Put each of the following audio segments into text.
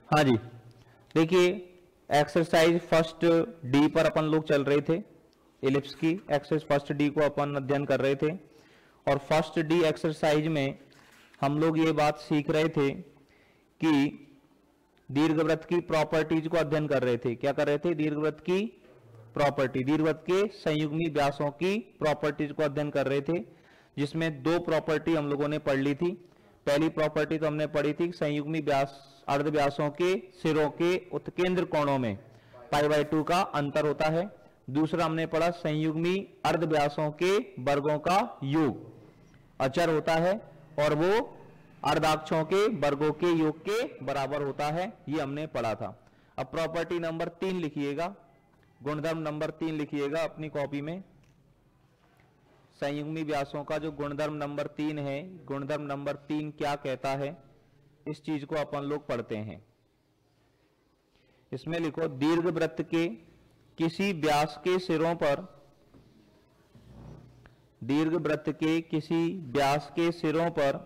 हाँ जी, देखिए exercise first D पर अपन लोग चल रहे थे। एलिप्स की एक्सरसाइज फर्स्ट डी को अपन अध्ययन कर रहे थे और फर्स्ट डी एक्सरसाइज में हम लोग ये बात सीख रहे थे कि दीर्घवृत्त की प्रॉपर्टीज को अध्ययन कर रहे थे। क्या कर रहे थे? दीर्घवृत्त की प्रॉपर्टी, दीर्घवृत्त के संयुग्मी व्यासों की प्रॉपर्टीज को अध्ययन कर रहे थे, जिसमें दो प्रॉपर्टी हम लोगों ने पढ़ ली थी। पहली प्रॉपर्टी तो हमने पढ़ी थी संयुग्मी व्यास अर्धव्यासों के सिरों के उत्केंद्र कोणों में π/2 का अंतर होता है। दूसरा हमने पढ़ा संयुग्मी अर्धव्यासों के वर्गों का योग अचर होता है और वो अर्धाक्षों के वर्गों के योग के बराबर होता है। ये हमने पढ़ा था। अब प्रॉपर्टी नंबर 3 लिखिएगा, गुणधर्म नंबर 3 लिखिएगा अपनी कॉपी में। संयुग्मी व्यासों का जो गुणधर्म नंबर 3 है, गुणधर्म नंबर 3 क्या कहता है, इस चीज को अपन लोग पढ़ते हैं। इसमें लिखो, दीर्घवृत्त के किसी व्यास के सिरों पर, दीर्घवृत्त के किसी व्यास के सिरों पर,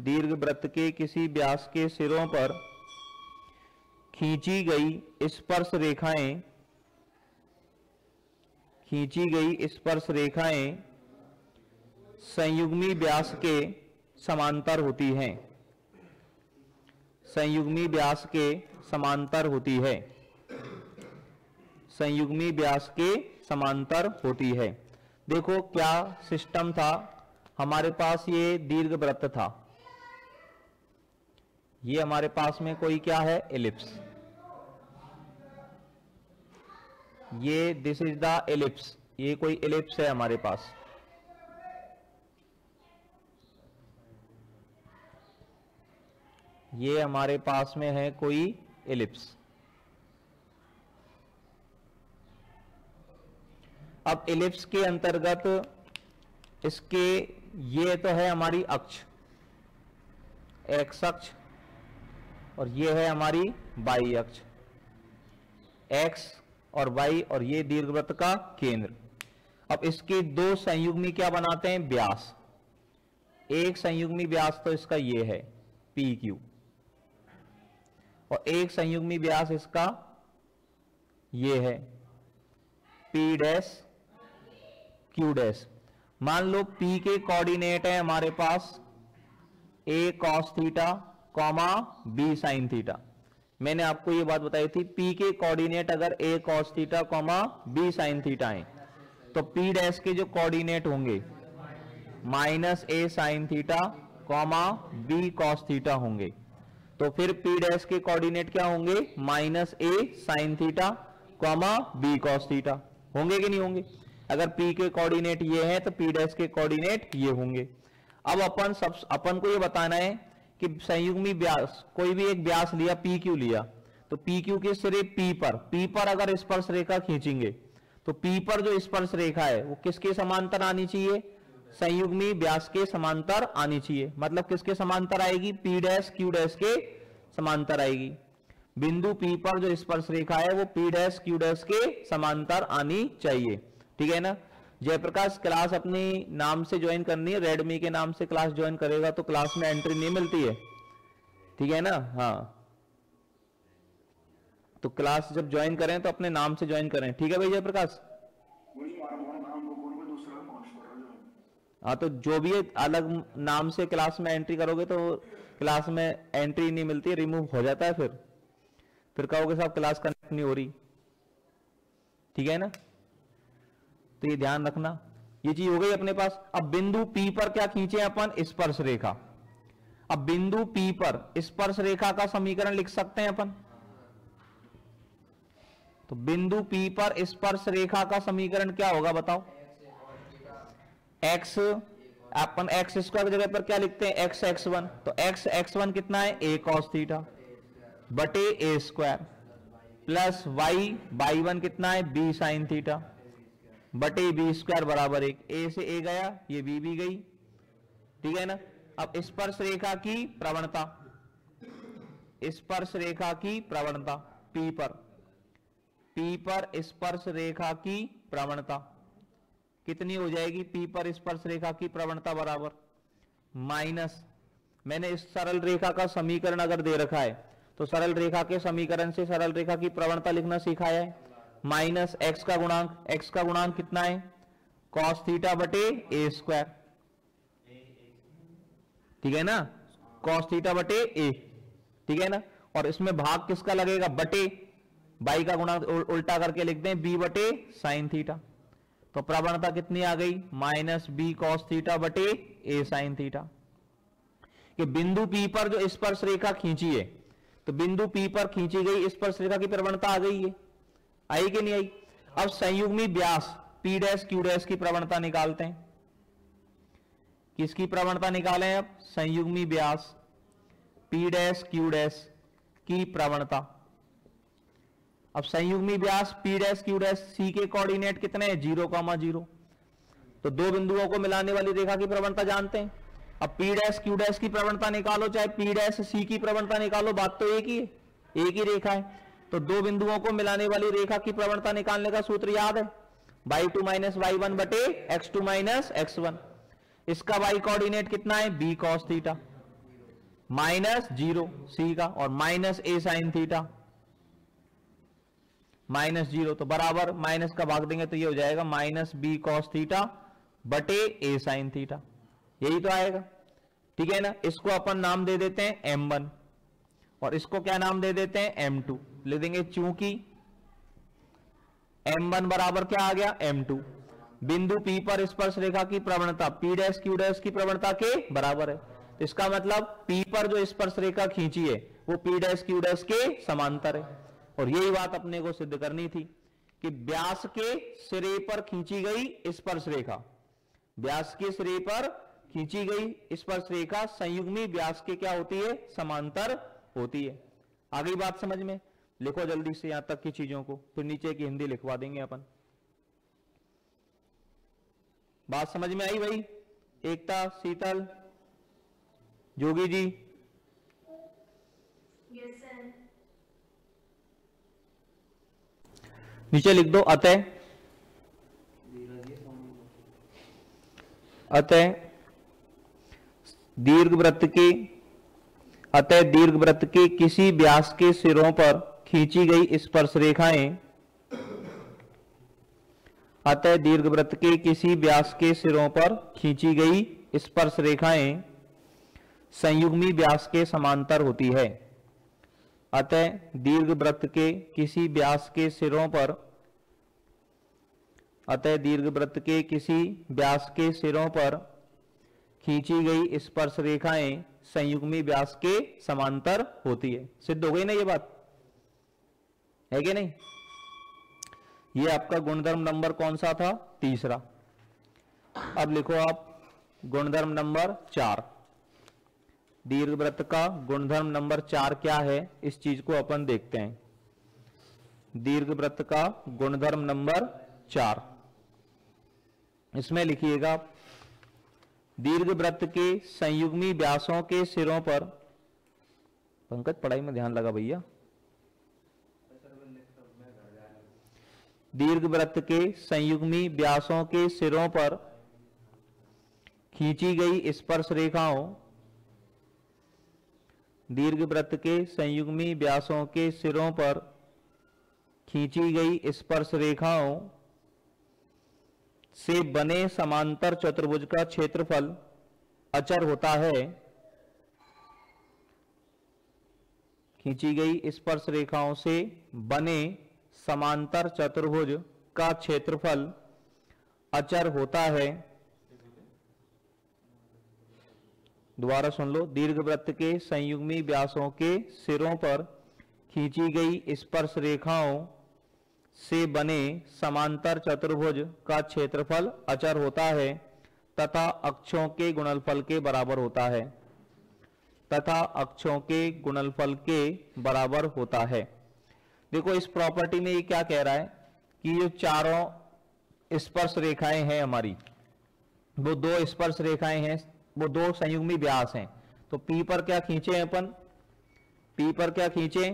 दीर्घवृत्त के किसी व्यास के सिरों पर खींची गई स्पर्श रेखाएं, खींची गई स्पर्श रेखाएं संयुग्मी व्यास के समांतर होती हैं, संयुग्मी व्यास के समांतर होती है, संयुग्मी व्यास के समांतर होती है। देखो क्या सिस्टम था, हमारे पास ये दीर्घवृत्त था, ये हमारे पास में कोई क्या है, एलिप्स। ये दिस इज द एलिप्स, ये कोई एलिप्स है हमारे पास। ये हमारे पास में है कोई एलिप्स। अब एलिप्स के अंतर्गत इसके ये तो है हमारी अक्ष, एक्स अक्ष, और ये है हमारी वाई अक्ष, एक्स और वाई, और ये दीर्घवृत्त का केंद्र। अब इसके दो संयुग्मी क्या बनाते हैं, व्यास। एक संयुग्मी व्यास तो इसका ये है पी क्यू, और एक संयुग्मी व्यास इसका ये है पी डैश क्यू डैश। मान लो P के कोऑर्डिनेट है हमारे पास A cos theta comma B sin theta. मैंने आपको ये बात बताई थी, P के कोऑर्डिनेट अगर A cos theta comma B sin theta है तो P डैश के जो कोऑर्डिनेट होंगे -A sin theta comma B cos theta होंगे। तो फिर P डैश के कोऑर्डिनेट क्या होंगे, -A sin theta comma B cos theta होंगे कि नहीं होंगे। अगर P के कोऑर्डिनेट ये हैं तो P डैश के कोऑर्डिनेट ये होंगे। अब अपन को ये बताना है कि संयुग्मी व्यास, कोई भी एक व्यास लिया, PQ लिया, तो PQ के सिरे P पर अगर स्पर्श रेखा खींचेंगे तो P पर जो स्पर्श रेखा है वो किसके समांतर आनी चाहिए, संयुग्मी व्यास के समांतर आनी चाहिए। मतलब किसके समांतर आएगी, P डैश Q डैश के समांतर आएगी। बिंदु P पर जो स्पर्श रेखा है वो P डैश Q डैश के समांतर आनी चाहिए। ठीक है ना। जयप्रकाश क्लास अपनी नाम से ज्वाइन करनी है, रेडमी के नाम से क्लास ज्वाइन करेगा तो क्लास में एंट्री नहीं मिलती है। ठीक है ना। हाँ, तो क्लास जब ज्वाइन करें तो अपने नाम से ज्वाइन करें। ठीक है भाई जयप्रकाश। हाँ, तो जो भी अलग नाम से क्लास में एंट्री करोगे तो क्लास में एंट्री नहीं मिलती है, रिमूव हो जाता है। फिर कहोगे साहब क्लास कनेक्ट नहीं हो रही। ठीक है ना। तो ये ध्यान रखना, ये चीज हो गई अपने पास। अब बिंदु P पर क्या खींचे अपन, स्पर्श रेखा। अब बिंदु P पर स्पर्श रेखा का समीकरण लिख सकते हैं अपन। तो बिंदु P पर स्पर्श रेखा का समीकरण क्या होगा बताओ। x, अपन एक्स स्क्वायर की जगह पर क्या लिखते हैं, x x1। तो x x1 कितना है, a cos थीटा बटे a square, plus y y1 कितना है, b sin थीटा बटे b स्क्वायर बराबर 1। a से a गया, ये b भी गई। ठीक है ना। अब स्पर्श रेखा की प्रवणता, स्पर्श रेखा की प्रवणता P पर स्पर्श रेखा की प्रवणता कितनी हो जाएगी, P पर स्पर्श रेखा की प्रवणता बराबर माइनस मैंने इस सरल रेखा का समीकरण अगर दे रखा है तो सरल रेखा के समीकरण से सरल रेखा की प्रवणता लिखना सिखाया है। माइनस एक्स का गुणांक कितना है, कॉस थीटा बटे ए स्क्वायर, ठीक है ना, कॉस थीटा बटे ए, ठीक है ना। और इसमें भाग किसका लगेगा, बटे, बाई का गुणांक उल्टा करके लिखते हैं बी बटे साइन थीटा। तो प्रवणता कितनी आ गई, माइनस बी कॉस थीटा बटे ए साइन थीटा। कि बिंदु पी पर जो स्पर्श रेखा खींची है, तो बिंदु पी पर खींची गई स्पर्श रेखा की प्रवणता आ गई है, आई कि नहीं आई। अब संयुग्मी व्यास पी डैश क्यू डैश की प्रवणता निकालते हैं। किसकी प्रवणता निकालें, अब संयुग्मी व्यास पी डैश क्यू डैश की प्रवणता। अब संयुग्मी व्यास पी डैश क्यू डैश, सी के कोऑर्डिनेट कितने हैं, 0,0, तो दो बिंदुओं को मिलाने वाली रेखा की प्रवणता जानते हैं। अब पी डैश क्यू डैश की प्रवणता निकालो, चाहे पी डैश सी की प्रवणता निकालो, बात तो एक ही है, एक ही रेखा है। तो दो बिंदुओं को मिलाने वाली रेखा की प्रवणता निकालने का सूत्र याद है, y2 माइनस y1 बटे x2 माइनस x1। इसका y कोऑर्डिनेट कितना है, b cos थीटा माइनस 0 सी का, और minus a sin theta minus 0, तो बराबर माइनस का भाग देंगे तो ये हो जाएगा माइनस बी कॉस थीटा बटे ए साइन थीटा, यही तो आएगा, ठीक है ना। इसको अपन नाम दे देते हैं m1 और इसको क्या नाम दे देते हैं m2, ले देंगे, चूंकि m1 बराबर क्या आ गया, m2। बिंदु P पर स्पर्श रेखा की प्रवणता P डैश Q डैश की प्रवणता के बराबर है। इसका मतलब P पर जो स्पर्श रेखा खींची है वो P डैश Q डैश के समांतर है। और यही बात अपने को सिद्ध करनी थी कि व्यास के सिरे पर खींची गई स्पर्श रेखा, व्यास के सिरे पर खींची गई स्पर्श रेखा संयुग्मी व्यास के क्या होती है, समांतर होती है। आ गई बात समझ में, लिखो जल्दी से यहां तक की चीजों को, फिर नीचे की हिंदी लिखवा देंगे अपन। बात समझ में आई भाई, एकता, शीतल, जोगी जी? Yes sir. नीचे लिख दो अतः दीर्घ वृत्त के किसी व्यास के सिरों पर खींची गई स्पर्श रेखाएं, अतः दीर्घवृत्त के किसी व्यास के सिरों पर खींची गई स्पर्श रेखाएं संयुग्मी व्यास के समांतर होती है। अतः दीर्घवृत्त के किसी व्यास के सिरों पर, अतः दीर्घवृत्त के किसी व्यास के सिरों पर खींची गई स्पर्श रेखाएं संयुग्मी व्यास के समांतर होती है। सिद्ध हो गई ना ये बात, है कि नहीं। ये आपका गुणधर्म नंबर कौन सा था, तीसरा। अब लिखो आप गुणधर्म नंबर 4। दीर्घवृत्त का गुणधर्म नंबर 4 क्या है, इस चीज को अपन देखते हैं। दीर्घवृत्त का गुणधर्म नंबर 4, इसमें लिखिएगा दीर्घवृत्त के संयुग्मी व्यासों के सिरों पर, पंकज पढ़ाई में ध्यान लगा भैया, दीर्घवृत्त के संयुग्मी व्यासों के सिरों पर खींची गई स्पर्श रेखाओं, दीर्घवृत्त के संयुग्मी व्यासों के सिरों पर खींची गई स्पर्श रेखाओं से बने समांतर चतुर्भुज का क्षेत्रफल अचर होता है। खींची गई स्पर्श रेखाओं से बने समांतर चतुर्भुज का क्षेत्रफल अचर होता है। दोबारा सुन लो, दीर्घवृत्त के संयुग्मी व्यासों के सिरों पर खींची गई स्पर्श रेखाओं से बने समांतर चतुर्भुज का क्षेत्रफल अचर होता है तथा अक्षों के गुणनफल के बराबर होता है, तथा अक्षों के गुणनफल के बराबर होता है। देखो इस प्रॉपर्टी में ये क्या कह रहा है कि ये चारों स्पर्श रेखाएं हैं हमारी, वो दो स्पर्श रेखाएं हैं, वो दो संयुग्मी व्यास हैं। तो P पर क्या खींचे हैं अपन, P पर क्या खींचे,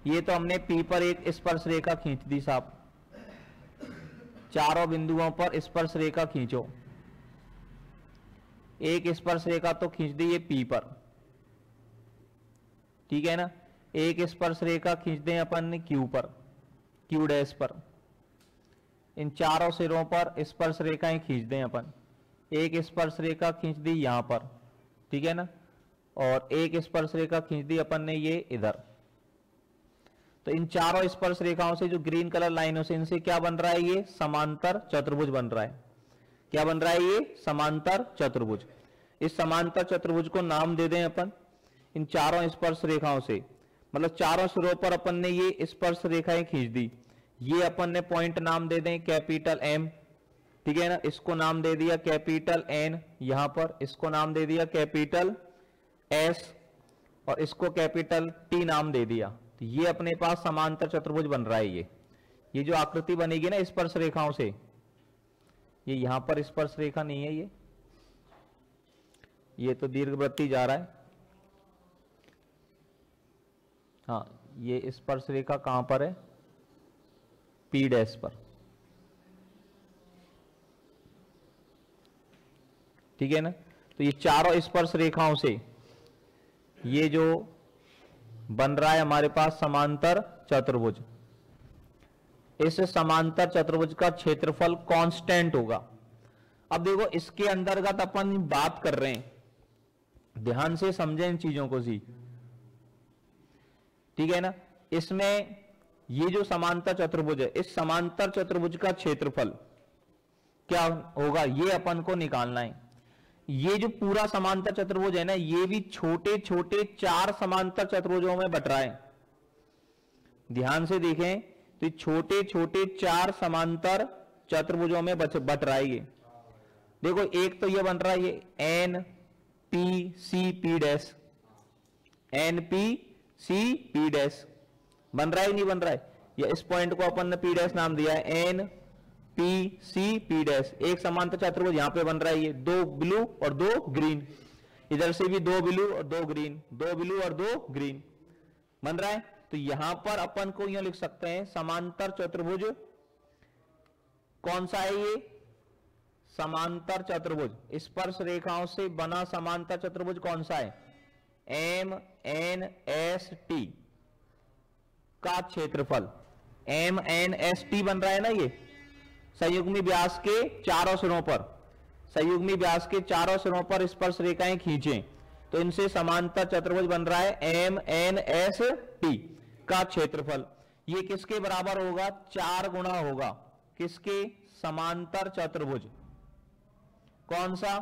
ये तो हमने P पर एक स्पर्श रेखा खींच दी साहब। चारों बिंदुओं पर स्पर्श रेखा खींचो, एक स्पर्श रेखा तो खींच दी ये P पर, ठीक है ना। एक स्पर्श रेखा खींच दें अपन ने Q पर, Q डैश पर। इन चारों सिरों पर स्पर्श रेखाएं खींच दें अपन। एक स्पर्श रेखा खींच दी यहां पर, ठीक है ना, और एक स्पर्श रेखा खींच दी अपन ने ये इधर। तो इन चारों स्पर्श रेखाओं से जो ग्रीन कलर लाइनों से, इनसे क्या बन रहा है, ये समांतर चतुर्भुज बन रहा है। क्या बन रहा है, ये समांतर चतुर्भुज। इस समांतर चतुर्भुज को नाम दे दें अपन इन चारों स्पर्श रेखाओं से, मतलब चारों सिरों पर अपन ने ये स्पर्श रेखाएं खींच दी। ये अपन ने पॉइंट नाम दे दें कैपिटल M, ठीक है ना। इसको नाम दे दिया कैपिटल N यहां पर, इसको नाम दे दिया कैपिटल S और इसको कैपिटल T नाम दे दिया। तो ये अपने पास समांतर चतुर्भुज बन रहा है। ये जो आकृति बनेगी ना स्पर्श रेखाओं से, ये यहां पर स्पर्श रेखा नहीं है, ये तो दीर्घवृत्तीय जा रहा है। हाँ, ये स्पर्श रेखा कहां पर है, P डैश पर, ठीक है ना। तो ये चारों स्पर्श रेखाओं से ये जो बन रहा है हमारे पास समांतर चतुर्भुज, इस समांतर चतुर्भुज का क्षेत्रफल कांस्टेंट होगा। अब देखो इसके अंतर्गत अपन बात कर रहे हैं, ध्यान से समझें इन चीजों को जी, ठीक है ना। इसमें ये जो समांतर चतुर्भुज है, इस समांतर चतुर्भुज का क्षेत्रफल क्या होगा, ये अपन को निकालना है। ये जो पूरा समांतर चतुर्भुज है ना, ये भी छोटे छोटे 4 समांतर चतुर्भुजों में बट रहा है। ध्यान से देखें तो छोटे छोटे 4 समांतर चतुर्भुजों में बट रहा है। ये देखो, एक तो ये बन रहा है ये N P C P dash, N P C P dash बन रहा है, नहीं बन रहा है। या इस पॉइंट को अपन ने पी डैश नाम दिया है, N P C P dash. एक समांतर चतुर्भुज यहां पे बन रहा है, ये 2 ब्लू और 2 ग्रीन, इधर से भी 2 ब्लू और 2 ग्रीन, 2 ब्लू और 2 ग्रीन बन रहा है। तो यहां पर अपन को यह लिख सकते हैं समांतर चतुर्भुज कौन सा है, ये समांतर चतुर्भुज स्पर्श रेखाओं से बना समांतर चतुर्भुज कौन सा है, एम एन एस टी का क्षेत्रफल, एम एन एस टी बन रहा है ना। ये संयुग्मी व्यास के चारों सिरों पर, संयुग्मी व्यास के चारों सिरों पर स्पर्श रेखाएं खींचें तो इनसे समांतर चतुर्भुज बन रहा है एम एन एस टी का क्षेत्रफल। ये किसके बराबर होगा, 4 गुना होगा किसके, समांतर चतुर्भुज कौन सा,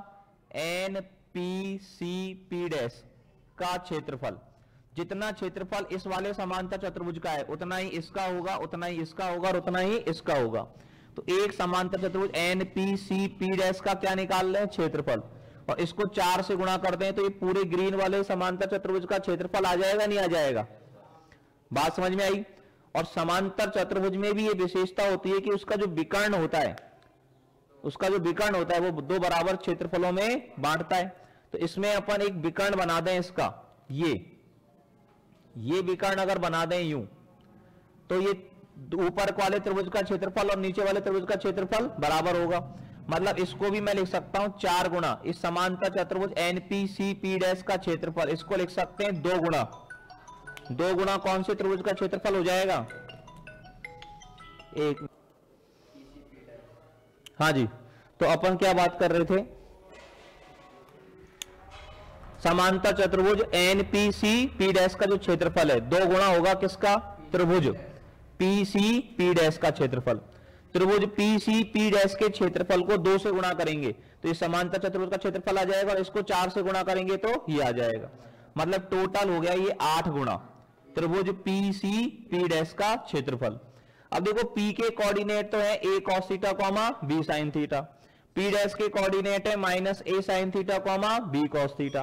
N P C P dash का क्षेत्रफल। जितना क्षेत्रफल इस वाले समांतर चतुर्भुज का है उतना ही इसका होगा, उतना ही इसका होगा और उतना ही इसका होगा। तो एक समांतर चतुर्भुज N P C P dash का क्या निकाल रहे हैं, क्षेत्रफल, और इसको 4 से गुणा कर दें तो ये पूरे ग्रीन वाले समांतर चतुर्भुज का क्षेत्रफल आ जाएगा, नहीं आ जाएगा। बात समझ में आई। और समांतर चतुर्भुज में भी ये विशेषता होती है कि उसका जो विकर्ण होता है, उसका जो विकर्ण होता है वो 2 बराबर क्षेत्रफलों में बांटता है। तो इसमें अपन एक विकर्ण बना दें इसका, ये विकर्ण अगर बना दें यूं, तो ये ऊपर वाले त्रिभुज का क्षेत्रफल और नीचे वाले त्रिभुज का क्षेत्रफल बराबर होगा। मतलब इसको भी मैं लिख सकता हूं 4 गुना इस समांतर चतुर्भुज एनपीसीपी डैश का क्षेत्रफल, इसको लिख सकते हैं 2 गुना। 2 गुना कौन से त्रिभुज का क्षेत्रफल हो जाएगा, एक, हाँ जी। तो अपन क्या बात कर रहे थे, समांतर चतुर्भुज एनपीसीपी डैश का जो क्षेत्रफल है 2 गुना होगा किसका, त्रिभुज पीसीपी डैश का क्षेत्रफल। त्रिभुज पीसीपी डैश के क्षेत्रफल को 2 से गुणा करेंगे तो ये समांतर चतुर्भुज का क्षेत्रफल आ जाएगा, और इसको 4 से गुणा करेंगे तो ये आ जाएगा। मतलब टोटल हो गया ये 8 गुना त्रिभुज पीसीपी डैश का क्षेत्रफल। अब देखो P के कोऑर्डिनेट तो है a cos theta comma b sin theta, P dash के कोऑर्डिनेट है -a sin theta comma b cos theta,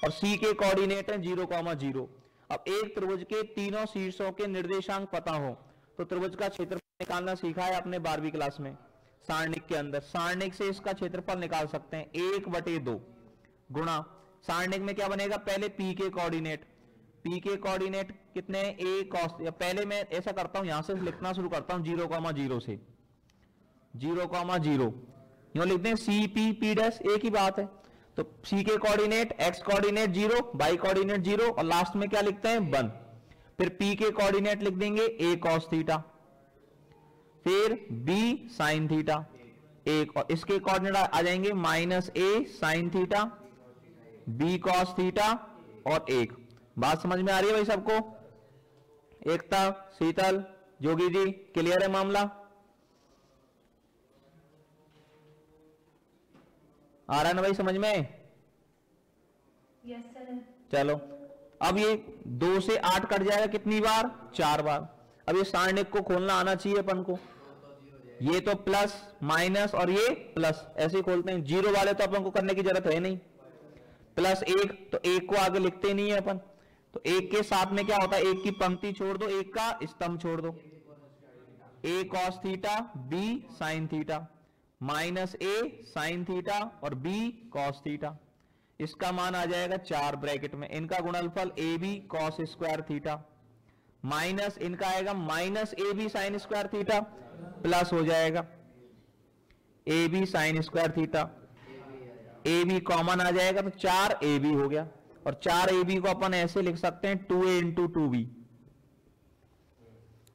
और C के कोऑर्डिनेट है 0,0। अब एक त्रिभुज के तीनों शीर्षों के निर्देशांक पता हो तो त्रिभुज का क्षेत्रफल निकालना सीखा है आपने 12वीं क्लास में सारणिक के अंदर। सारणिक से इसका क्षेत्रफल निकाल सकते हैं 1/2 गुणा, सारणिक में क्या बनेगा, पहले P के कोऑर्डिनेट, P के कोऑर्डिनेट कितने हैं, a cos, या पहले मैं ऐसा करता हूं यहां से लिखना शुरू करता हूं 0,0 से, 0,0 यूं लिखते हैं CP P डैश, एक ही बात है। तो सी के coordinate X coordinate 0, Y coordinate 0 और लास्ट में क्या लिखते हैं 1। फिर पी के कोऑर्डिनेट लिख देंगे ए कॉस थीटा, फिर बी साइन थीटा एक, और इसके कोऑर्डिनेट आ जाएंगे माइनस ए sine theta, B cos theta और 1। बात समझ में आ रही है भाई सबको? एकता, शीतल, जोगी जी, क्लियर है मामला? आ रहा है ना भाई समझ में? Yes sir. चलो अब ये 2 से 8 कट जाएगा कितनी बार? 4 बार। अब ये सारणिक को खोलना आना चाहिए अपन को। ये तो प्लस माइनस और ये प्लस, ऐसे ही खोलते हैं। 0 वाले तो अपन को करने की जरूरत है नहीं। प्लस 1 तो 1 को आगे लिखते नहीं है अपन, तो 1 के साथ में क्या होता है? 1 की पंक्ति छोड़ दो, 1 का स्तंभ छोड़ दो। A cos theta b sine theta minus A sine theta और बी कॉस थीटा, इसका मान आ जाएगा 4 ब्रैकेट में। इनका गुणनफल a b cos square theta minus इनका आएगा minus a b sine square theta, plus हो जाएगा a b sine square theta, a b common आ जाएगा तो 4 ए बी हो गया। और 4 ए बी को अपन ऐसे लिख सकते हैं 2a इंटू 2b।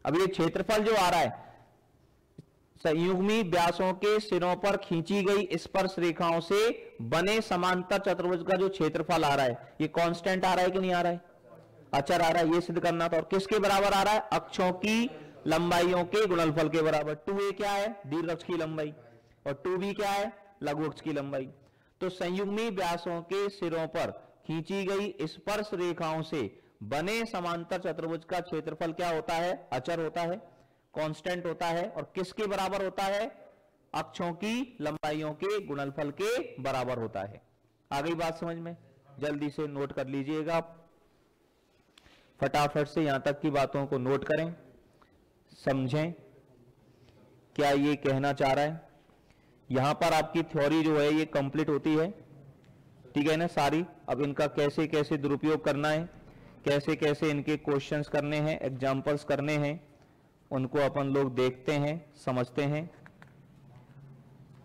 अब ये क्षेत्रफल जो आ रहा है संयुग्मी व्यासों के सिरों पर खींची गई स्पर्श रेखाओं से बने समांतर चतुर्भुज का जो क्षेत्रफल आ रहा है, ये कांस्टेंट आ रहा है कि नहीं आ रहा है? अचर आ रहा है, ये सिद्ध करना था। और किसके बराबर आ रहा है? अक्षों की लंबाइयों के गुणनफल के बराबर। 2a क्या है? दीर्घ अक्ष की लंबाई, और 2b क्या है? लघु अक्ष की लंबाई। तो संयुग्मी व्यासों के सिरों पर खींची गई स्पर्श रेखाओं से बने समांतर चतुर्भुज का क्षेत्रफल क्या होता है? अचर होता है, कांस्टेंट होता है। और किसके बराबर होता है? अक्षों की लंबाइयों के गुणनफल के बराबर होता है। आ गई बात समझ में? जल्दी से नोट कर लीजिएगा, फटाफट से यहां तक की बातों को नोट करें, समझें क्या ये कहना चाह रहा है। यहां पर आपकी थ्योरी जो है ये कंप्लीट होती है, ठीक है ना सारी। अब इनका कैसे कैसे दुरुपयोग करना है, कैसे कैसे इनके क्वेश्चंस करने हैं, एग्जाम्पल्स करने हैं, उनको अपन लोग देखते हैं, समझते हैं,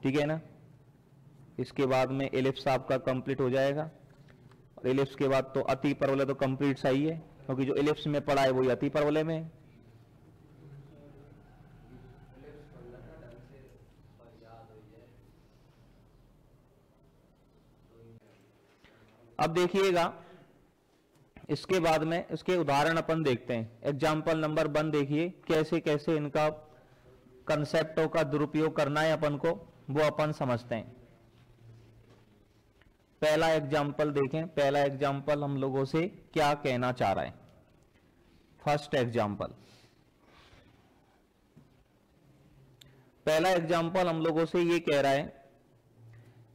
ठीक है ना। इसके बाद में एलिप्स आपका कंप्लीट हो जाएगा, और एलिप्स के बाद तो अति परवलय तो कंप्लीट सही है, क्योंकि जो एलिप्स में पढ़ा है वही अति परवलय में है। अब देखिएगा इसके बाद में इसके उदाहरण अपन देखते हैं। एग्जाम्पल नंबर 1 देखिए, कैसे कैसे इनका कंसेप्टों का दुरुपयोग करना है अपन को, वो अपन समझते हैं। पहला एग्जाम्पल देखें, पहला एग्जाम्पल हम लोगों से क्या कहना चाह रहा है। फर्स्ट एग्जाम्पल, पहला एग्जाम्पल हम लोगों से ये कह रहा है,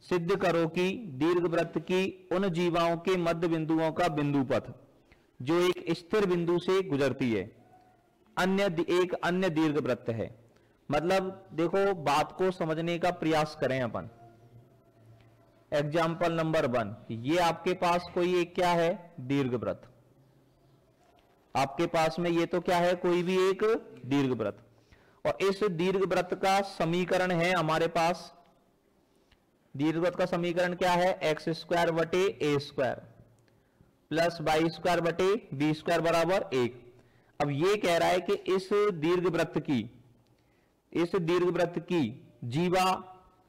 सिद्ध करो कि दीर्घवृत्त की उन जीवाओं के मध्य बिंदुओं का बिंदु पथ जो एक स्थिर बिंदु से गुजरती है एक अन्य दीर्घवृत्त है। मतलब देखो, बात को समझने का प्रयास करें अपन। एग्जाम्पल नंबर 1, ये आपके पास कोई एक क्या है? दीर्घवृत्त। आपके पास में ये तो क्या है? कोई भी एक दीर्घवृत्त, और इस दीर्घवृत्त का समीकरण है हमारे पास। दीर्घवृत्त का समीकरण क्या है? एक्स स्क्वायर बटे A square plus Y square बटे बी स्क्वायर बराबर 1। अब ये कह रहा है कि इस दीर्घवृत्त की जीवा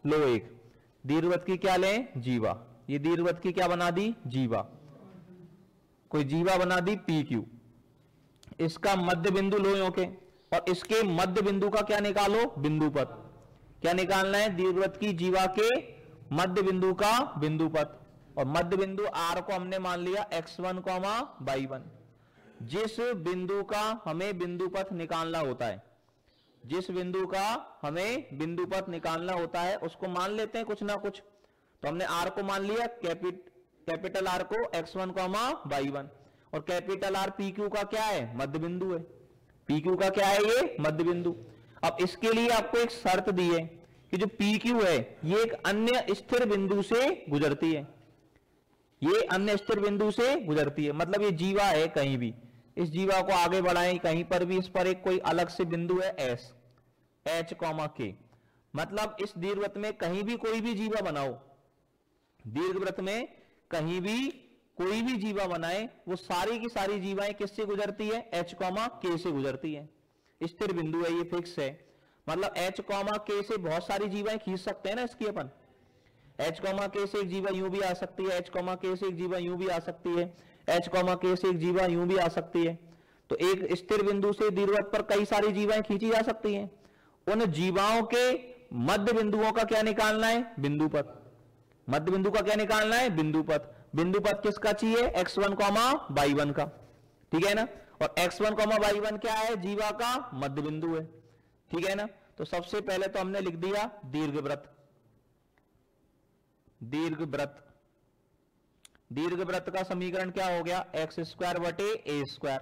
लो, एक दीर्घवृत्त की क्या लें? जीवा। ये दीर्घवृत्त की क्या बना दी? जीवा। कोई जीवा बना दी पी क्यू। इसका मध्य बिंदु लो यो के, और इसके मध्य बिंदु का क्या निकालो? बिंदु पथ। क्या निकालना है? दीर्घवृत्त की जीवा के मध्य बिंदु का बिंदु पथ। और मध्य बिंदु आर को हमने मान लिया x1, y1। जिस बिंदु का हमें बिंदु पथ निकालना होता है, जिस बिंदु का हमें बिंदु पथ निकालना होता है उसको मान लेते हैं कुछ ना कुछ। तो हमने आर को मान लिया, कैपिटल आर को x1, y1, और कैपिटल आर पी क्यू का क्या है? मध्य बिंदु है। पी क्यू का क्या है? ये मध्य बिंदु। अब इसके लिए आपको एक शर्त दी है कि जो पी क्यू है ये एक अन्य स्थिर बिंदु से गुजरती है। ये अन्य स्थिर बिंदु से गुजरती है, मतलब ये जीवा है कहीं भी, इस जीवा को आगे बढ़ाएं कहीं पर भी, इस पर एक कोई अलग से बिंदु है एस, एच, के। मतलब इस दीर्घवृत्त में कहीं भी कोई भी जीवा बनाओ, दीर्घवृत्त में कहीं भी कोई भी जीवा बनाए वो सारी की सारी जीवाएं किससे गुजरती है, H, K से गुजरती है। स्थिर बिंदु है, ये फिक्स है। मतलब H, K से बहुत सारी जीवाएं खींच सकते हैं ना इसकी अपन। H, K से एक जीवा यूं भी आ सकती है, H, K से एक जीवा यूं भी आ सकती है, H, K से एक जीवा यूं भी आ सकती है। तो एक स्थिर बिंदु से दीर्घवृत्त पर कई सारी जीवाएं खींची जा सकती हैं। उन जीवाओं के मध्य बिंदुओं का क्या निकालना है, बिंदुपथ। मध्य बिंदु का क्या निकालना है, बिंदुपथ। बिंदुपथ किसका चाहिए, x1, y1 का, ठीक है ना। और x1, y1 क्या है, जीवा का मध्य बिंदु है, ठीक है ना। तो सबसे पहले तो हमने लिख दिया दीर्घवृत्त। दीर्घवृत्त, दीर्घवृत्त का समीकरण क्या हो गया, x² बटे a²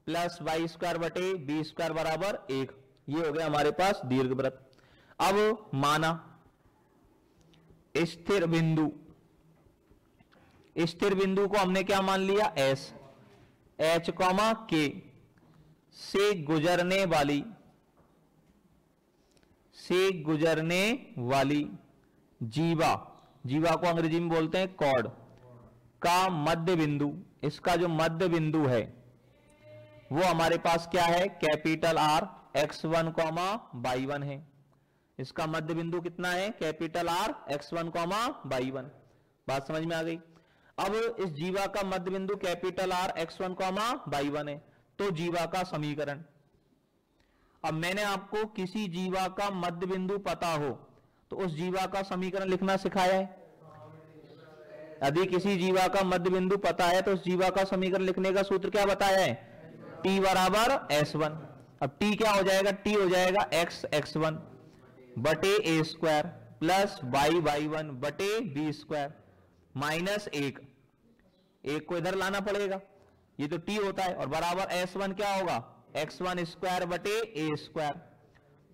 प्लस y² बटे b² बराबर 1। ये हो गया हमारे पास दीर्घवृत्त। अब माना स्थिर बिंदु, स्थिर बिंदु को हमने क्या मान लिया, S, H, K से गुजरने वाली जीवा, जीवा को अंग्रेजी में बोलते हैं कॉर्ड, का मध्य बिंदु, इसका जो मध्य बिंदु है वो हमारे पास क्या है, कैपिटल R, x1, y1 है। इसका मध्य बिंदु कितना है, कैपिटल R, x1, y1। बात समझ में आ गई। अब इस जीवा का मध्य बिंदु कैपिटल R, x1, y1 है। तो जीवा का समीकरण, अब मैंने आपको किसी जीवा का मध्य बिंदु पता हो तो उस जीवा का समीकरण लिखना सिखाया है। यदि किसी जीवा का मध्य बिंदु पता है तो उस जीवा का समीकरण लिखने का सूत्र क्या बताया है, t बराबर s1। अब t क्या हो जाएगा, t हो जाएगा x, x1 बटे a² प्लस y, y1 बटे b² माइनस 1 को इधर लाना पड़ेगा, ये तो t होता है। और बराबर s1 क्या होगा, x1² बटे a²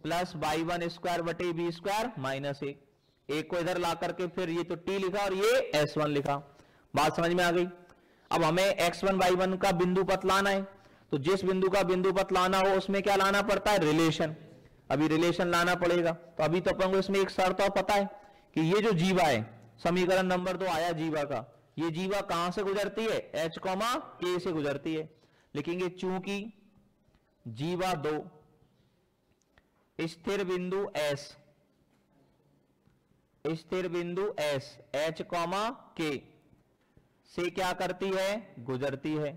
प्लस y1² बटे b² माइनस 1 को इधर ला करके फिर ये तो t लिखा और ये s1 लिखा। बात समझ में आ गई। अब हमें x1, y1 का बिंदु पथ लाना है, तो जिस बिंदु का बिंदु पथ लाना हो उसमें क्या लाना पड़ता है, रिलेशन। अभी रिलेशन लाना पड़ेगा। तो अभी तो अपन को इसमें एक शर्त और पता है कि ये जो जीवा है, समीकरण नंबर 2 आया जीवा का, ये जीवा कहां से गुजरती है, H, K से गुजरती है। लिखेंगे चूंकि जीवा 2 स्थिर बिंदु S, स्थिर बिंदु S, H, K से क्या करती है, गुजरती है।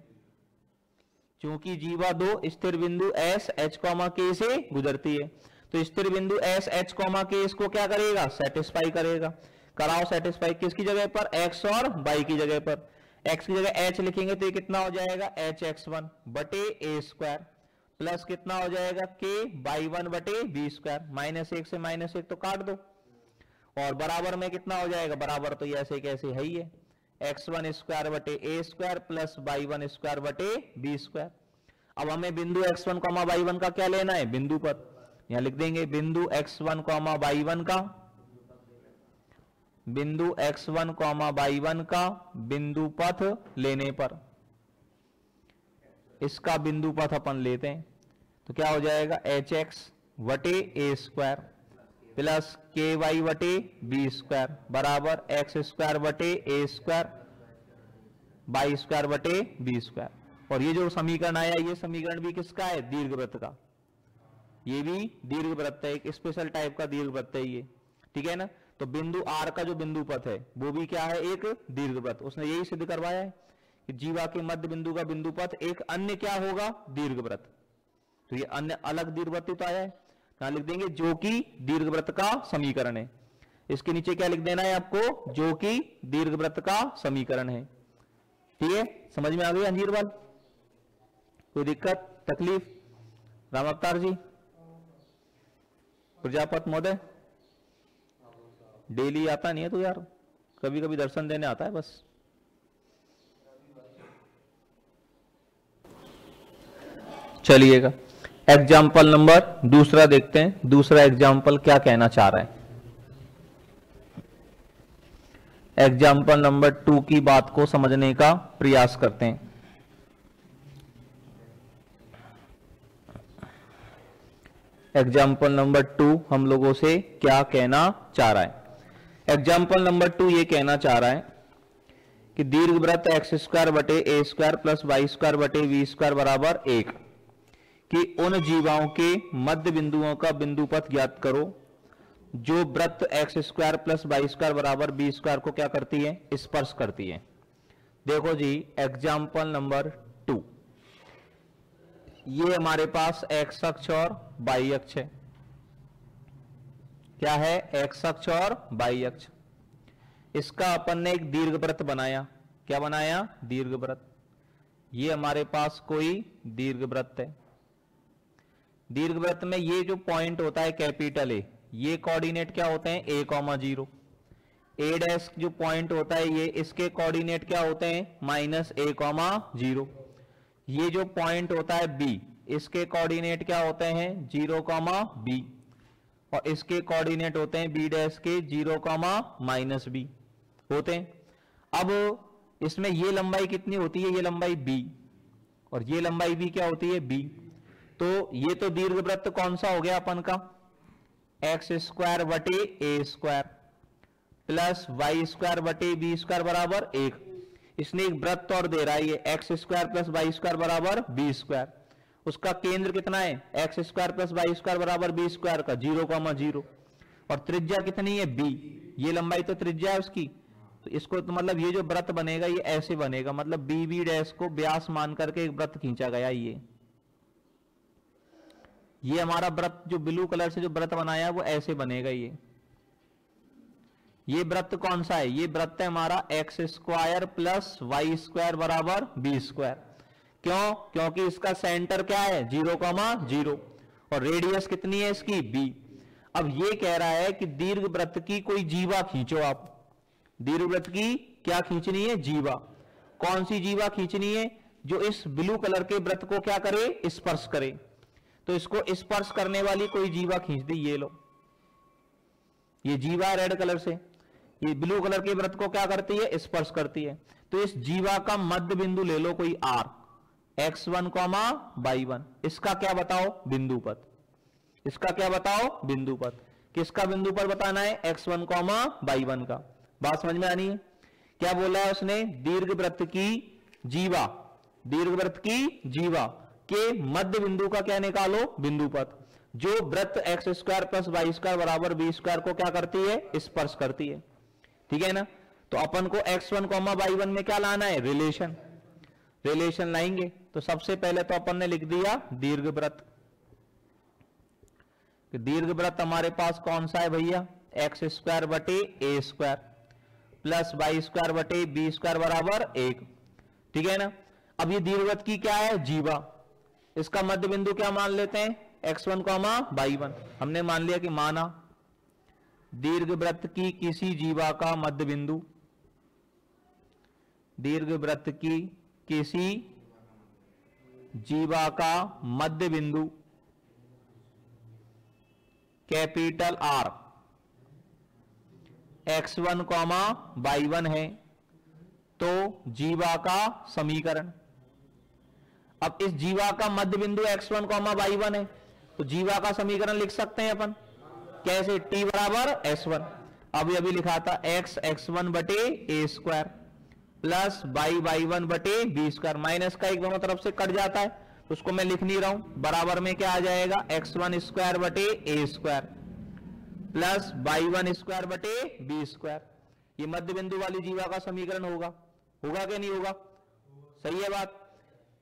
चूंकि जीवा 2 स्थिर बिंदु S, H, K से गुजरती है, तो स्थिर बिंदु S, H, K इसको क्या करेगा, सेटिस्फाई करेगा। कराओ सेटिस्फाई, किसकी जगह पर, x और y की जगह पर। x की जगह h लिखेंगे तो ये कितना हो जाएगा, hx1 बटे a² प्लस कितना हो जाएगा, k y1 बटे b²। -1 से -1 तो काट दो और बराबर में कितना हो जाएगा, बराबर तो ये ऐसे कैसे है ही है, x1² बटे a² प्लस y1² बटे b²। अब हमें बिंदु x1, y1 का क्या लेना है, बिंदु पथ। यहां लिख देंगे बिंदु x1, y1 का, बिंदु x1, y1 का बिंदु पथ लेने पर इसका बिंदु पथ अपन लेते हैं तो क्या हो जाएगा, hx वटे a² प्लस ky वटे b² बराबर x² वटे a² y² वटे b²। और ये जो समीकरण आया, ये समीकरण भी किसका है, दीर्घवृत्त का। ये भी दीर्घवृत्त है, एक स्पेशल टाइप का दीर्घवृत्त है ये, ठीक है ना। तो बिंदु R का जो बिंदु पथ है वो भी क्या है, एक दीर्घवृत्त। उसने यही सिद्ध करवाया है कि जीवा के मध्य बिंदु का बिंदु पथ एक अन्य क्या होगा, दीर्घवृत्त। तो ये अन्य अलग दीर्घवृत्त तो आया है, यहां लिख देंगे जो कि दीर्घवृत्त का समीकरण है। इसके नीचे क्या लिख देना है आपको, जो कि दीर्घवृत्त का समीकरण है। ठीक है, समझ में आ गई अंजीरवाल, कोई दिक्कत तकलीफ? राम अवतार जी, प्रजापत महोदय, डेली आता नहीं है तो यार, कभी कभी दर्शन देने आता है बस। चलिएगा एग्जाम्पल नंबर दूसरा देखते हैं, दूसरा एग्जाम्पल क्या कहना चाह रहा है। एग्जाम्पल नंबर 2 की बात को समझने का प्रयास करते हैं। एग्जाम्पल नंबर 2 हम लोगों से क्या कहना चाह रहा है। एग्जाम्पल नंबर 2 ये कहना चाह रहा है कि दीर्घवृत्त एक्स स्क्वायर बटे A square plus Y square बटे वी स्क्वायर बराबर 1 कि उन जीवाओं के मध्य बिंदुओं का बिंदुपथ ज्ञात करो जो वृत्त X square plus Y square बराबर बी स्क्वायर को क्या करती है, स्पर्श करती है। देखो जी एग्जाम्पल नंबर 2, ये हमारे पास एक्स अक्ष और वाई अक्ष है। क्या है, एक्स अक्ष और वाई अक्ष। इसका अपन ने एक दीर्घवृत्त बनाया। क्या बनाया, दीर्घवृत्त। ये हमारे पास कोई दीर्घवृत्त है। दीर्घवृत्त में ये जो पॉइंट होता है कैपिटल ए, ये कोऑर्डिनेट क्या होते हैं, a,0। ए डैश जो पॉइंट होता है ये, इसके कोऑर्डिनेट क्या होते हैं, -a,0। ये जो पॉइंट होता है b, इसके कोऑर्डिनेट क्या होते हैं, 0,b। और इसके कोऑर्डिनेट होते हैं b डैश के 0,-b होते हैं। अब इसमें ये लंबाई कितनी होती है, ये लंबाई b, और ये लंबाई भी क्या होती है, b। तो ये तो दीर्घवृत्त कौन सा हो गया अपन का, एक्स स्क्वायर बटे A square plus Y square बटे बी स्क्वायर बराबर 1। इसने एक वृत्त और दे रहा है, ये X square plus Y square बराबर बी स्क्वायर। उसका केंद्र कितना है, X square plus Y square बराबर बी स्क्वायर का 0,0, और त्रिज्या कितनी है, b। ये लंबाई तो त्रिज्या है उसकी। तो इसको तो मतलब ये जो वृत्त बनेगा ये ऐसे बनेगा, मतलब बी डैश को व्यास मान करके एक वृत्त खींचा गया। ये हमारा वृत्त जो ब्लू कलर से जो वृत्त बनाया है वो ऐसे बनेगा। ये वृत्त कौन सा है, ये वृत्त है हमारा X square plus Y square बराबर बी स्क्वायर। क्यों, क्योंकि इसका सेंटर क्या है, 0,0, और रेडियस कितनी है इसकी, b। अब ये कह रहा है कि दीर्घवृत्त की कोई जीवा खींचो आप। दीर्घवृत्त की क्या खींचनी है, जीवा। कौन सी जीवा खींचनी है, जो इस ब्लू कलर के वृत्त को क्या करे, स्पर्श करे। तो इसको स्पर्श करने वाली कोई जीवा खींच दी। ये लो, ये जीवा रेड कलर से, ये ब्लू कलर के वृत्त को क्या करती है, स्पर्श करती है। तो इस जीवा का मध्य बिंदु ले लो कोई r, x1, y1। इसका क्या बताओ, बिंदुपथ। इसका क्या बताओ, बिंदुपथ। किसका बिंदुपथ बताना है, x1, y1 का। बात समझ में आनी है। क्या बोला है उसने, दीर्घवृत्त की जीवा, दीर्घवृत्त की जीवा के मध्य बिंदु का क्या निकालो, बिंदुपथ, जो वृत्त X square plus Y square बराबर बी स्क्वायर को क्या करती है, स्पर्श करती है। ठीक है ना। तो अपन को x1, y1 में क्या लाना है, रिलेशन। रिलेशन लाएंगे तो सबसे पहले तो अपन ने लिख दिया दीर्घवृत्त। दीर्घवृत्त हमारे पास कौन सा है भैया, एक्स स्क्वायर बटे A square plus Y square बटे बी स्क्वायर बराबर 1। ठीक है ना। अब ये दीर्घवृत्त की क्या है, जीवा। इसका मध्य बिंदु क्या मान लेते हैं, x1, y1। हमने मान लिया कि माना दीर्घवृत्त की किसी जीवा का मध्य बिंदु, दीर्घवृत्त की किसी जीवा का मध्य बिंदु कैपिटल R x1, y1 है, तो जीवा का समीकरण। अब इस जीवा का मध्य बिंदु x1, y1 है, तो जीवा का समीकरण लिख सकते हैं अपन कैसे, t बराबर s1। अभी लिखा था x1 बटे ए स्क्वायर प्लस y1 बटे बी स्क्वायर। माइनस का एक दोनों तरफ से कट जाता है, तो उसको मैं लिख नहीं रहा हूं। बराबर में क्या आ जाएगा, x1 स्क्वायर बटे A square plus y1 square बटे बी स्क्वायर। ये मध्य बिंदु वाली जीवा का समीकरण होगा। होगा कि नहीं होगा, सही है बात।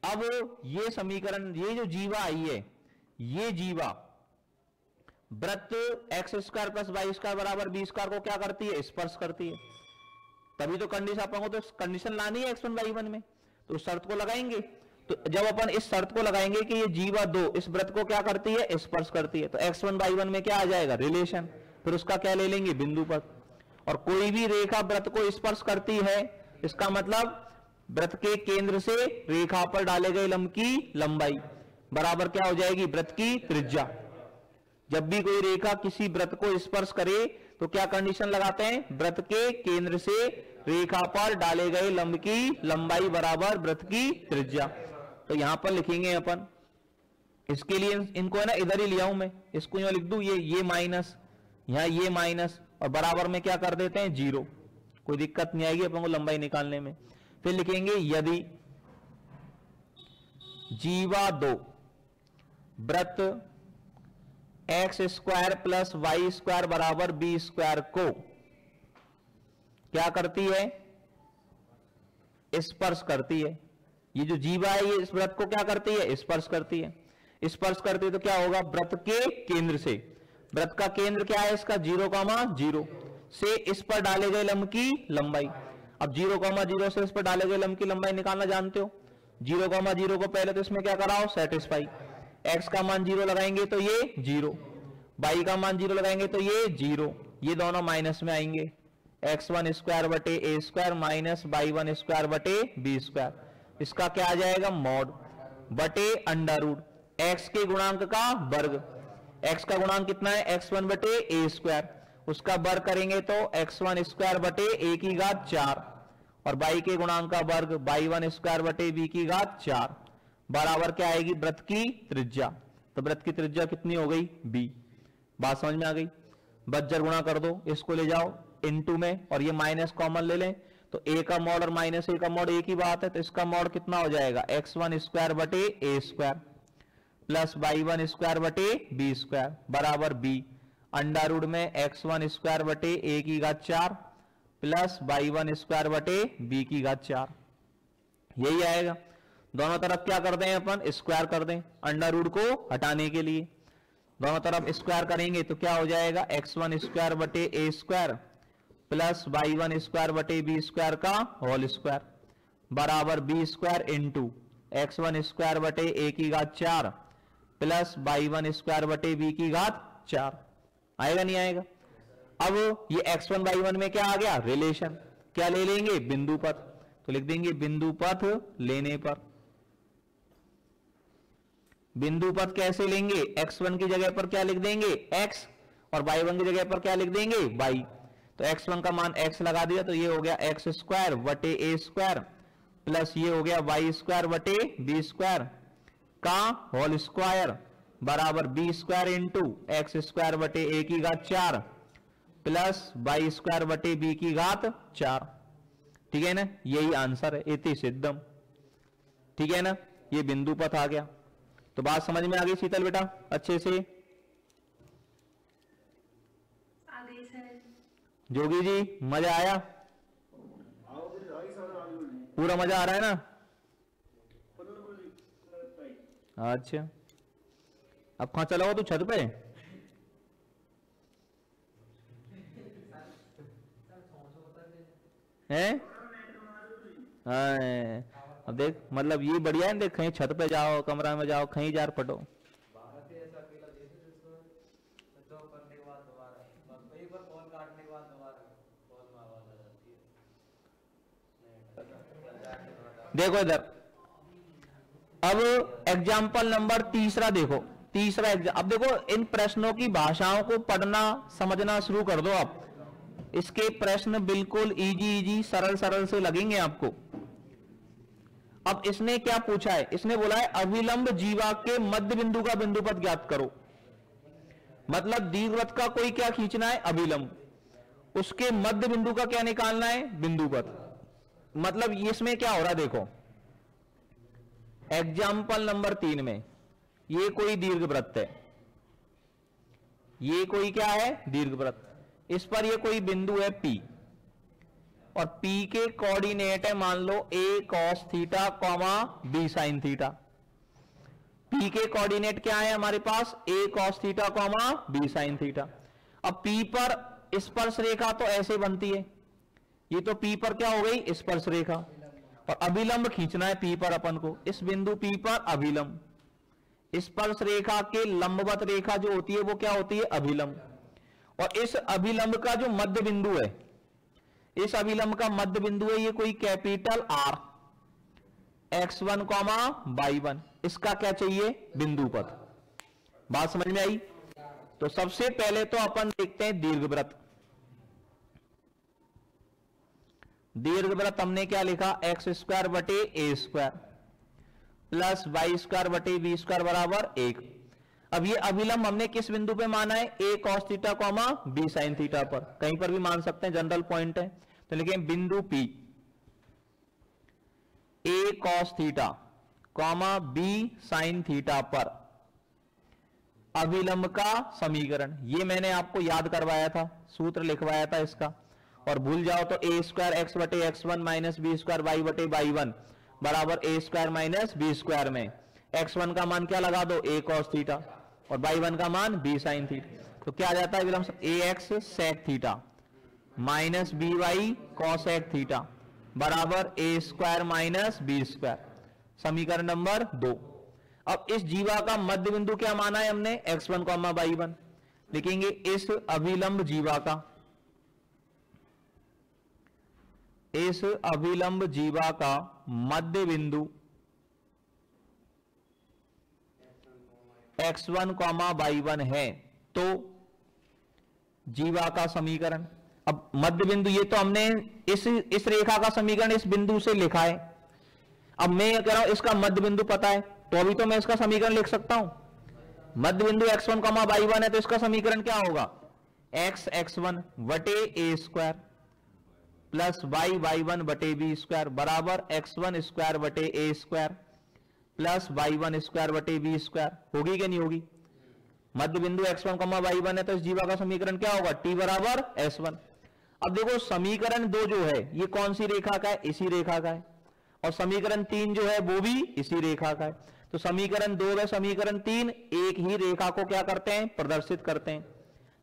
अब ये समीकरण, ये जो जीवा आई है, ये जीवा वृत्त X square plus Y square बराबर बी स्क्वायर को क्या करती है, स्पर्श करती है। तभी तो कंडीशन अपन तो कंडीशन लानी है x1, y1 में, तो उस शर्त को लगाएंगे। तो जब अपन इस शर्त को लगाएंगे कि ये जीवा 2 इस वृत्त को क्या करती है, स्पर्श करती है, तो x1, y1 में क्या आ जाएगा, रिलेशन। फिर उसका क्या ले लेंगे, बिंदुपथ। और कोई भी रेखा वृत्त को स्पर्श करती है, इसका मतलब वृत्त के केंद्र से रेखा पर डाले गए लंब की लंबाई बराबर क्या हो जाएगी, वृत्त की त्रिज्या। जब भी कोई रेखा किसी वृत्त को स्पर्श करे तो क्या कंडीशन लगाते हैं, वृत्त के केंद्र से रेखा पर डाले गए लंब की लंबाई बराबर वृत्त की त्रिज्या। तो यहां पर लिखेंगे अपन, इसके लिए इनको है ना इधर ही लिया हूं मैं, इसको यहां लिख दूं, ये माइनस, यहां ये माइनस, और बराबर में क्या कर देते हैं 0, कोई दिक्कत नहीं आएगी अपन को लंबाई निकालने में। फिर लिखेंगे यदि जीवा 2 वृत्त X square plus Y square बराबर बी स्क्वायर को क्या करती है, स्पर्श करती है। ये जो जीवा है ये इस वृत्त को क्या करती है, स्पर्श करती है। स्पर्श करती है तो क्या होगा, वृत्त के केंद्र से, वृत्त का केंद्र क्या है इसका 0,0 से इस पर डाले गए लंब की लंबाई। अब 0,0 से इस पर डाले गए लंब की लंबाई निकालना जानते हो। 0,0 को पहले तो इसमें क्या कराओ, सेटिस्फाई। x का मान 0 लगाएंगे तो ये 0, y का मान 0 लगाएंगे तो ये 0, ये दोनों माइनस में आएंगे। x1 स्क्वायर बटे A square minus y1 square बटे बी स्क्वायर, इसका क्या आ जाएगा मॉड बटे अंडर रूट x के गुणांक का वर्ग। x का गुणांक कितना है, x1 बटे ए स्क्वायर, उसका वर्ग करेंगे तो x1 स्क्वायर बटे ए की घात 4 और y के गुणांक का वर्ग y1 स्क्वायर बटे बी की घात 4 बराबर क्या आएगी, वृत्त की त्रिज्या। तो वृत्त की त्रिज्या कितनी हो गई b। बात समझ में आ गई। बज्जर गुणा कर दो, इसको ले जाओ इनटू में और ये माइनस कॉमन ले लें तो a का मॉड और माइनस a का मॉड एक ही बात है, तो इसका मॉड कितना हो जाएगा, x1 स्क्वायर बटे A square plus y1 square बटे बी स्क्वायर बराबर b अंडर रूट में x1 स्क्वायर बटे ए की घात 4 प्लस y1 स्क्वायर बटे बी की घात 4, यही आएगा। दोनों तरफ क्या कर दें अपन, स्क्वायर कर दें अंडर रूट को हटाने के लिए। दोनों तरफ स्क्वायर करेंगे तो क्या हो जाएगा, x1 स्क्वायर बटे A square plus y1 square बटे बी स्क्वायर का होल स्क्वायर बराबर B square into x1 square बटे ए की घात 4 प्लस y1 स्क्वायर बटे बी की घात 4। आएगा नहीं आएगा। अब ये x1 y1 में क्या आ गया, रिलेशन। क्या ले लेंगे, बिंदु पथ, तो लिख देंगे बिंदु पथ लेने पर। बिंदु पथ कैसे लेंगे, x1 की जगह पर क्या लिख देंगे x और y1 की जगह पर क्या लिख देंगे y। तो x1 का मान x लगा दिया तो ये हो गया x स्क्वायर बटे ए स्क्वायर प्लस ये हो गया y स्क्वायर बटे बी स्क्वायर का होल स्क्वायर बराबर B square into X square बटे ए की घात 4 प्लस वाई स्क्वायर बटे बी की घात 4। ठीक है ना, यही आंसर है, इति सिद्धम। ठीक है ना, ये बिंदु पथ आ गया। तो बात समझ में आ गई शीतल बेटा अच्छे से। आदेश है। जोगी जी मजा आया, पूरा मजा आ रहा है ना। अच्छा अब कहां चला हो तू, छत पे? हैं? अब देख, मतलब ये बढ़िया है, देख कहीं छत पे जाओ, कमरा में जाओ, कहीं जार पटो। देखो इधर, अब एग्जाम्पल नंबर तीसरा देखो, तीसरा अब देखो इन प्रश्नों की भाषाओं को पढ़ना समझना शुरू कर दो आप। इसके प्रश्न बिल्कुल इजी सरल सरल से लगेंगे आपको। अब इसने क्या पूछा है, इसने बोला है अविलंब जीवा के मध्य बिंदु का बिंदु पथ ज्ञात करो। मतलब दीर्घवृत्त का कोई क्या खींचना है, अविलंब, उसके मध्य बिंदु का क्या निकालना है, बिंदु पथ। मतलब इसमें क्या हो रहा है देखो, एग्जाम्पल नंबर 3 में ये कोई दीर्घवृत्त है, ये कोई क्या है, दीर्घवृत्त। इस पर ये कोई बिंदु है P और P के कोऑर्डिनेट है मान लो a cos theta comma b sin theta. P के कोऑर्डिनेट क्या है हमारे पास, a cos theta comma b sin theta. अब P पर स्पर्श रेखा तो ऐसे बनती है, ये तो P पर क्या हो गई, स्पर्श रेखा, और अभिलंब खींचना है P पर अपन को। इस बिंदु P पर अभिलंब, स्पर्श रेखा के लंबवत रेखा जो होती है वो क्या होती है, अभिलंब। और इस अभिलंब का जो मध्य बिंदु है, इस अभिलंब का मध्य बिंदु है ये कोई capital R, x1 comma y1, इसका क्या चाहिए, बिंदु पथ। बात समझ में आई। तो सबसे पहले तो अपन देखते हैं दीर्घवृत्त। दीर्घवृत्त हमने क्या लिखा, एक्स स्क्वायर बटे A square plus Y square बटे बी स्क्वायर बराबर 1। अब ये अभिलंब हमने किस बिंदु पे माना है? a cos theta comma b sin theta पर, कहीं पर भी मान सकते हैं, जनरल पॉइंट है। तो लिखें बिंदु P a cos theta comma b sin theta पर अभिलंब का समीकरण। ये मैंने आपको याद करवाया था, सूत्र लिखवाया था इसका, और भूल जाओ तो a स्क्वायर एक्स बटे X one minus B square Y बटे वाई वन बराबर a square minus B square में x1 का मान क्या लगा दो? a cos थीटा, और y1 का मान b sin थीटा। तो क्या आ जाता है अभिलंब? ax sec theta minus by cos theta बराबर a square minus B square, समीकरण नंबर 2। अब इस जीवा का मध्य बिंदु क्या माना है हमने? x1 comma y1। लिखेंगे इस अभिलंब जीवा का, इस अभिलंब जीवा का मध्य बिंदु x1 कॉमा y1 है, तो जीवा का समीकरण। अब मध्य बिंदु, ये तो हमने इस रेखा का समीकरण इस बिंदु से लिखा है। अब मैं ये कह रहा हूं इसका मध्य बिंदु पता है, तो अभी तो मैं इसका समीकरण लिख सकता हूं। मध्य बिंदु x1 कॉमा y1 है, तो इसका समीकरण क्या होगा? x x1 बटे a square plus y y1 बटे b स्क्वायर बराबर x1 स्क्वायर बटे a square plus y1 square बटे b स्क्वायर। होगी कि नहीं होगी? मध्य बिंदु x1 कॉमा y1 है, तो इस जीवा का समीकरण क्या होगा? t बराबर s1। अब देखो समीकरण 2 जो है ये कौन सी रेखा का है? इसी रेखा का है। और समीकरण 3 जो है वो भी इसी रेखा का है। तो समीकरण 2 व समीकरण 3 एक ही रेखा को क्या करते हैं? प्रदर्शित करते हैं।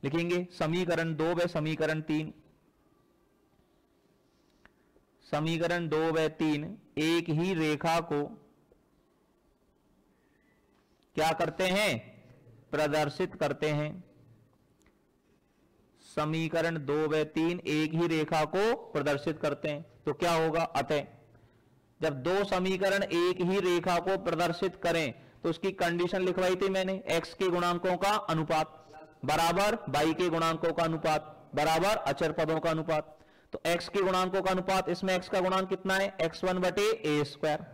लिखेंगे समीकरण 2 व समीकरण 3, समीकरण 2 व 3 एक ही रेखा को क्या करते हैं? प्रदर्शित करते हैं। समीकरण 2 व 3 एक ही रेखा को प्रदर्शित करते हैं। तो क्या होगा? अतः जब दो समीकरण एक ही रेखा को प्रदर्शित करें तो उसकी कंडीशन लिखवाई थी मैंने, x के गुणांकों का अनुपात बराबर y के गुणांकों का अनुपात बराबर अचर पदों का अनुपात। तो x के गुणांकों का अनुपात, इसमें x का गुणांक कितना है? x1 बटे a स्क्वायर,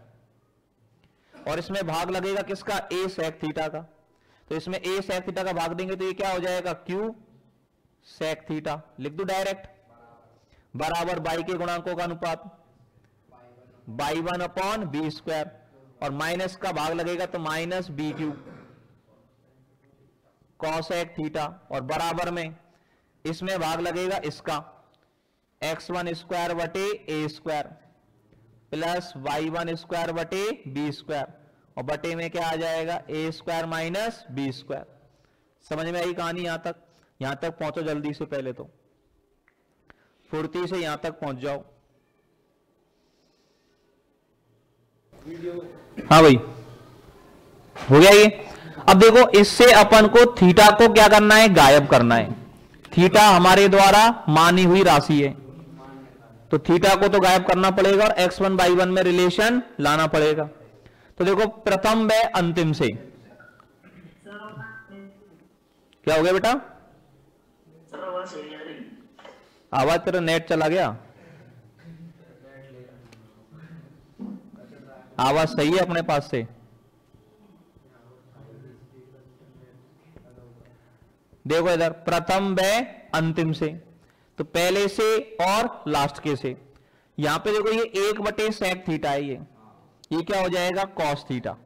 और इसमें भाग लगेगा किसका? a sec थीटा का। तो इसमें a sec थीटा का भाग देंगे तो ये क्या हो जाएगा? q sec theta. लिख दो डायरेक्ट, बराबर y के गुणांकों का अनुपात y1 अपॉन बी स्क्वायर, और माइनस का भाग लगेगा तो minus b cube cosec theta, और बराबर में इसमें भाग लगेगा इसका x1 स्क्वायर बटे a square plus y1 square बटे बी स्क्वायर, और बटे में क्या आ जाएगा? a square minus B square. समझ में आई कहानी? यहां तक पहुंचो जल्दी से, पहले तो फुर्ती से यहां तक पहुंच जाओ। हाँ भाई, हो गया ये। अब देखो इससे अपन को थीटा को क्या करना है? गायब करना है। थीटा हमारे द्वारा मानी हुई राशि है, तो थीटा को तो गायब करना पड़ेगा और x1 y1 में रिलेशन लाना पड़ेगा। तो देखो प्रथम व अंतिम से क्या हो गया बेटा? आवाज तेरा नेट चला गया? आवाज सही है अपने पास से? देखो इधर प्रथम व अंतिम से, तो पहले से और लास्ट के से। यहां पे देखो ये 1 बटे sec थीटा है, ये क्या हो जाएगा? cos theta.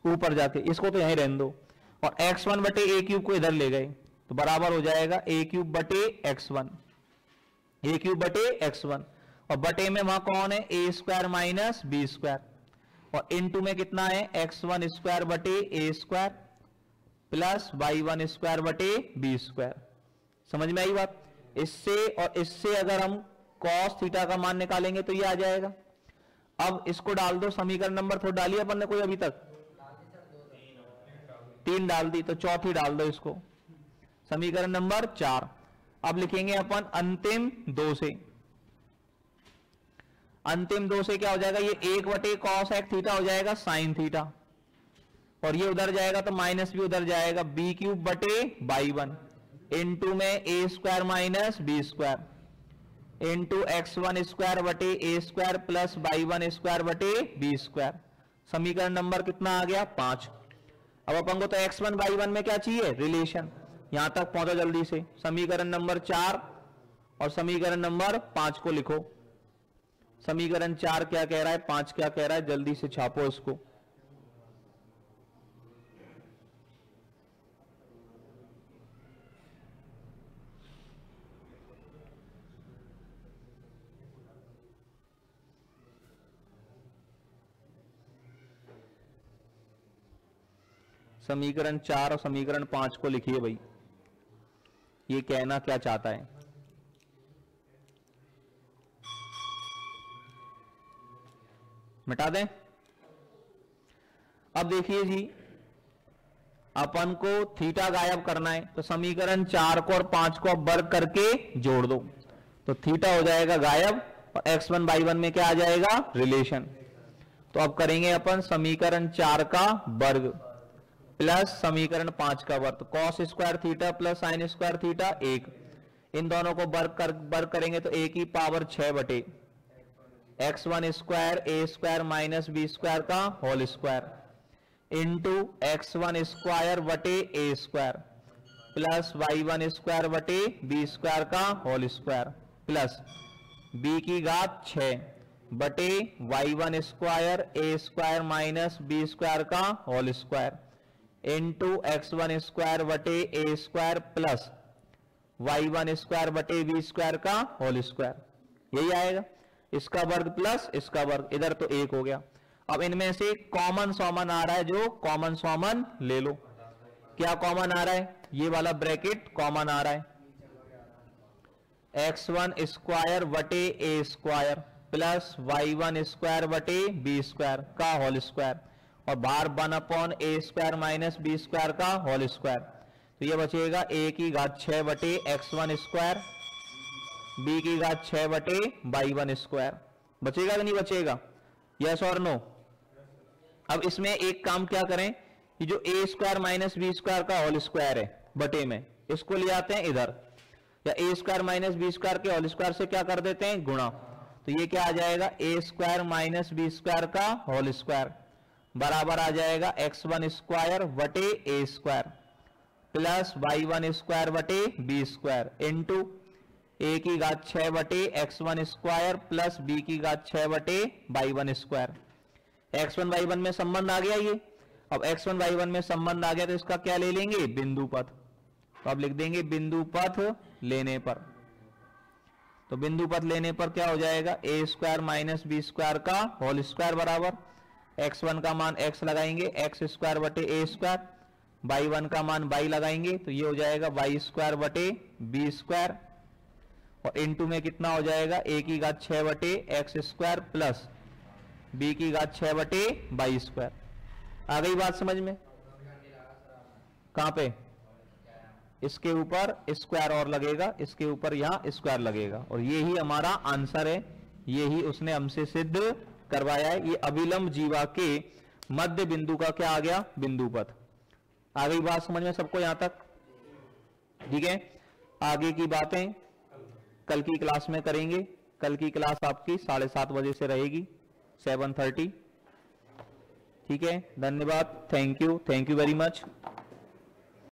ऊपर जाके इसको तो यहीं रहने दो, और x1 बटे a क्यूब को इधर ले गए तो बराबर हो जाएगा a क्यूब बटे x1, a क्यूब बटे x1, और बटे में वहां कौन है? a square minus B square, और इनटू में कितना है? x1 स्क्वायर बटे a square plus y1 square बटे बी स्क्वायर। समझ में आई बात? इससे और इससे अगर हम cos थीटा का मान निकालेंगे तो ये आ जाएगा। अब इसको डाल दो, समीकरण नंबर थोड़ा डालिए अपन ने कोई अभी तक? 3 डाल दी, तो चौथी डाल दो इसको, समीकरण नंबर 4। अब लिखेंगे अपन अंतिम 2 से। अंतिम 2 से क्या हो जाएगा? ये 1 बटे cosec थीटा हो जाएगा sin थीटा, और ये उधर जाएगा तो माइनस भी उधर जाएगा, बी क्यूब बटे y1 इनटू में a square minus B square into x1 square बटे a square plus y1 square बटे बी स्क्वायर। समीकरण नंबर कितना आ गया? 5। अब अपन को तो x1 y1 में क्या चाहिए, रिलेशन। यहां तक पहुंचा जल्दी से। समीकरण नंबर 4 और समीकरण नंबर 5 को लिखो। समीकरण 4 क्या कह रहा है, 5 क्या कह रहा है, जल्दी से छापो इसको। समीकरण 4 और समीकरण 5 को लिखिए भाई, ये कहना क्या चाहता है। मिटा दें। अब देखिए जी, अपन को थीटा गायब करना है, तो समीकरण 4 को और 5 को अब वर्ग करके जोड़ दो, तो थीटा हो जाएगा गायब और x1 y1 में क्या आ जाएगा, रिलेशन। तो अब करेंगे अपन समीकरण 4 का वर्ग प्लस समीकरण 5 का वर्ग, cos square theta plus sign square theta 1। इन दोनों को वर्ग करेंगे तो a की पावर 6 बटे x1 square a square minus B square का whole square into x1 square बटे a square plus y1 square बटे b स्क्वायर का होल स्क्वायर प्लस b की घात 6 बटे y1 square a square minus b square का whole square into x1 square बटे a square plus y1 square बटे b square का होल स्क्वायर, यही आएगा। इसका वर्ग प्लस इसका वर्ग, इधर तो 1 हो गया। अब इनमें से कॉमन सॉमन आ रहा है, जो कॉमन सॉमन ले लो। क्या कॉमन आ रहा है, ये वाला ब्रैकेट कॉमन आ रहा है, x1 स्क्वायर बटे a square plus y1 square बटे b स्क्वायर का होल स्क्वायर और बाहर 1/a square minus B square का होल स्क्वायर। तो ये बचेगा a की घात 6 बटे x1 स्क्वायर, b की घात 6 बटे y1 स्क्वायर। बचेगा कि नहीं बचेगा, यस और नो। अब इसमें एक काम क्या करें, कि जो a square minus B square का होल स्क्वायर है बटे में, इसको ले आते हैं इधर, या a square minus B square के होल स्क्वायर से क्या कर देते हैं, गुणा। तो ये क्या आ जाएगा, a square minus B square का होल स्क्वायर बराबर आ जाएगा x1 स्क्वायर बटे a square plus y1 square बटे b स्क्वायर इंटू a की घात 6 बटे x1 स्क्वायर प्लस b की घात 6 बटे y1 स्क्वायर। x1 y1 में संबंध आ गया ये। अब x1 y1 में संबंध आ गया तो इसका क्या ले लेंगे, बिंदु पथ। तो अब लिख देंगे बिंदु पथ लेने पर। तो बिंदु पथ लेने पर क्या हो जाएगा, a square minus B square का होल स्क्वायर बराबर x1 का मान x लगाएंगे, x स्क्वायर बटे a स्क्वायर, y1 का मान y लगाएंगे, तो ये हो जाएगा y स्क्वायर बटे b स्क्वायर और इनटू में कितना हो जाएगा, a की घात 6 बटे x स्क्वायर प्लस b की घात 6 बटे y स्क्वायर। आ गई बात समझ में। कहां पे, इसके ऊपर स्क्वायर और लगेगा, इसके ऊपर यहां स्क्वायर लगेगा और ये ही हमारा आंसर है, ये ही उसने हमसे सिद्ध करवाया है। ये अभिलंब जीवा के मध्य बिंदु का क्या आ गया, बिंदु पथ। आ गई बात समझ में सबको यहां तक, ठीक है। आगे की बातें कल की क्लास में करेंगे। कल की क्लास आपकी 7:30 बजे से रहेगी, 7:30, ठीक है। धन्यवाद, थैंक यू वेरी मच।